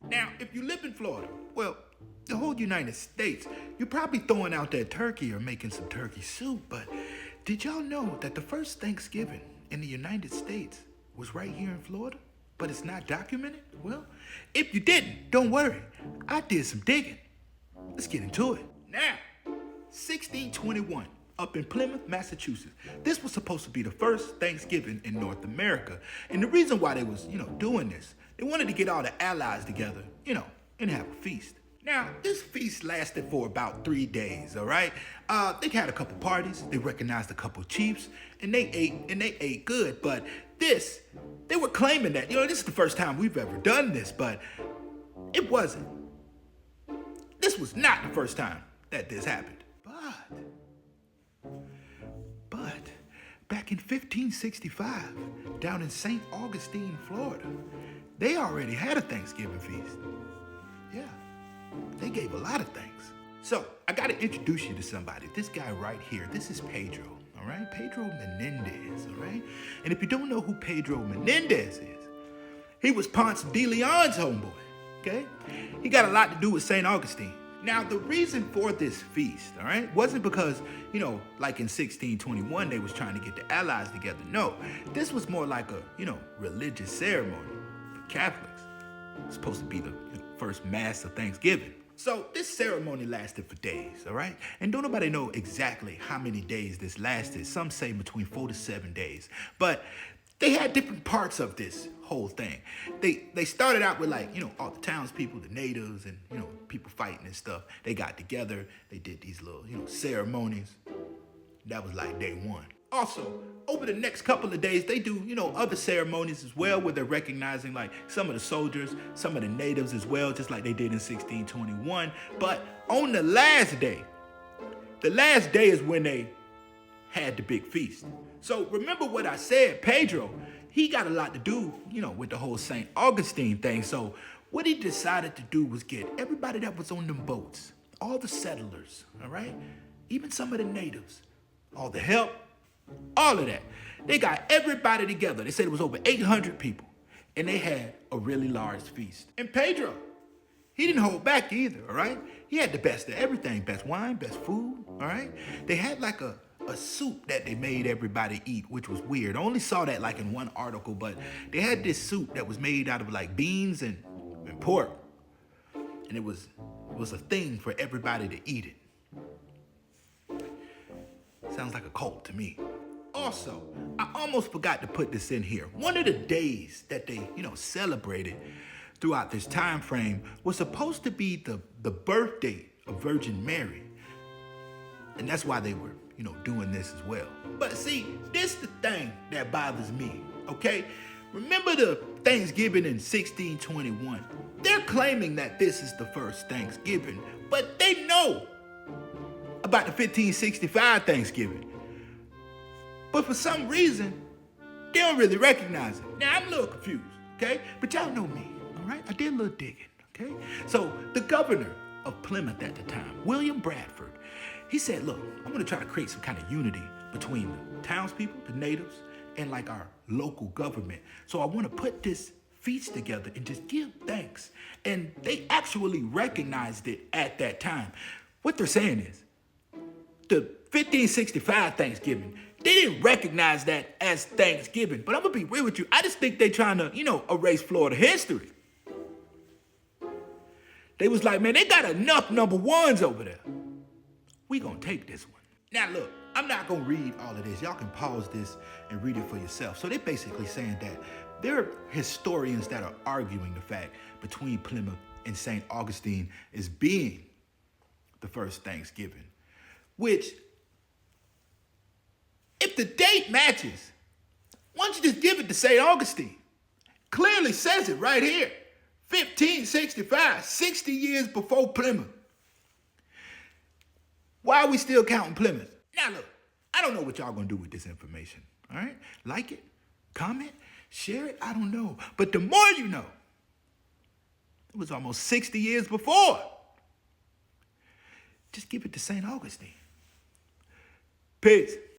Now, if you live in Florida, well, the whole United States, you're probably throwing out that turkey or making some turkey soup, but did y'all know that the first Thanksgiving in the United States was right here in Florida? But it's not documented? Well, if you didn't, don't worry. I did some digging. Let's get into it. Now, 1621, up in Plymouth, Massachusetts. This was supposed to be the first Thanksgiving in North America. And the reason why they was, doing this, they wanted to get all the allies together, and have a feast. Now, this feast lasted for about 3 days, all right? They had a couple parties, they recognized a couple chiefs, and they ate good. But they were claiming that, this is the first time we've ever done this, but it wasn't. This was not the first time that this happened. But back in 1565, down in St. Augustine, Florida, they already had a Thanksgiving feast. Yeah, they gave a lot of thanks. So I gotta introduce you to somebody. This guy right here, this is Pedro, all right? Pedro Menendez, all right? And if you don't know who Pedro Menendez is, he was Ponce de Leon's homeboy, okay? He got a lot to do with St. Augustine. Now, the reason for this feast, all right, wasn't because, like in 1621, they was trying to get the allies together. No, this was more like a, religious ceremony for Catholics. It's supposed to be the first mass of Thanksgiving. So this ceremony lasted for days, all right? And don't nobody know exactly how many days this lasted. Some say between 4 to 7 days. But they had different parts of this whole thing. They started out with all the townspeople, the natives, and, people fighting and stuff. They got together. They did these little, ceremonies. That was like day one. Also, over the next couple of days, they do, other ceremonies as well, where they're recognizing some of the soldiers, some of the natives as well, just like they did in 1621. But on the last day is when they had the big feast. So remember what I said, Pedro, he got a lot to do, with the whole St. Augustine thing. So what he decided to do was get everybody that was on them boats, all the settlers, all right? Even some of the natives, all the help, all of that. They got everybody together. They said it was over 800 people, and they had a really large feast. And Pedro, he didn't hold back either, all right? He had the best of everything, best wine, best food, all right? They had a soup that they made everybody eat, which was weird. I only saw that in one article, but they had this soup that was made out of beans and pork. And it was a thing for everybody to eat it. Sounds like a cult to me. Also, I almost forgot to put this in here. One of the days that they, celebrated throughout this time frame was supposed to be the birthday of Virgin Mary. And that's why they were, doing this as well. But see, this is the thing that bothers me, okay? Remember the Thanksgiving in 1621? They're claiming that this is the first Thanksgiving, but they know about the 1565 Thanksgiving. But for some reason, they don't really recognize it. Now, I'm a little confused, okay? But y'all know me, all right? I did a little digging, okay? So the governor of Plymouth at the time, William Bradford, he said, look, I'm gonna try to create some kind of unity between the townspeople, the natives, and our local government. So I wanna put this feast together and just give thanks. And they actually recognized it at that time. What they're saying is, the 1565 Thanksgiving, they didn't recognize that as Thanksgiving. But I'm gonna be real with you, I just think they're trying to, erase Florida history. They was like, man, they got enough number ones over there. We gonna take this one. Now look, I'm not gonna read all of this. Y'all can pause this and read it for yourself. So they're basically saying that there are historians that are arguing the fact between Plymouth and St. Augustine as being the first Thanksgiving, which, if the date matches, why don't you just give it to St. Augustine? Clearly says it right here. 1565, 60 years before Plymouth. Why are we still counting Plymouth? Now look, I don't know what y'all gonna do with this information, all right? Like it, comment, share it, I don't know. But the more you know, it was almost 60 years before. Just give it to St. Augustine. Peace.